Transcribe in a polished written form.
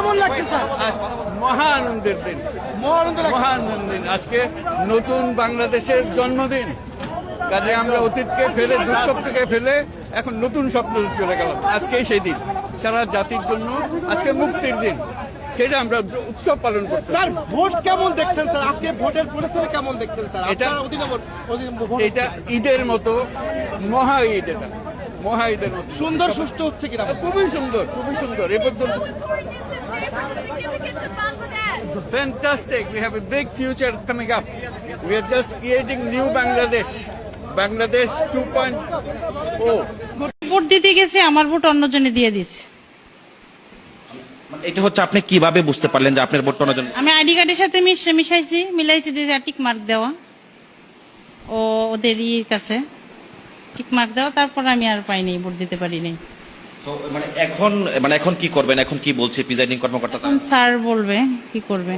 কেমন লাগছে আজ মহা আনন্দের দিন, মহা আনন্দের দিন। আজকে নতুন বাংলাদেশের জন্মদিন। কাজে আমরা অতীতকে ফেলে, দুঃস্বপ্নকে ফেলে এখন নতুন স্বপ্ন চলে গেলাম। আজকেই সেই দিন, সারা জাতির জন্য আজকে মুক্তির দিন, সেটা আমরা উৎসব পালন করছি। স্যার ভোট কেমন দেখছেন স্যার? আজকে ভোটের পরিস্থিতি কেমন দেখছেন স্যার? এটা ঈদের মতো মহা ঈদ, এটা মহা ঈদের মতো সুন্দর সুষ্ঠু হচ্ছে কিনা? খুবই সুন্দর, খুবই সুন্দর। এ পর্যন্ত fantastic. We have a big future coming up. We are just creating new Bangladesh 2.0. Vote দিতে গেছে, আমার ভোট অন্যজনে দিয়ে দিছে। এটা হচ্ছে আপনি কিভাবে বুঝতে পারলেন যে আপনার ভোটটা অন্যজন? আমি আইডি কার্ডের সাথে মিলাইছি দিয়ে টিক মার্ক দেওয়া, ও ওদের ইয়ের কাছে টিক মার্ক দেওয়া, তারপর আমি আর পাইনি, ভোট দিতে পারিনি। তো এখন কি করবেন? এখন কি বলছে প্রিজাইডিং কর্মকর্তা? এখন স্যার বলবে কি করবে।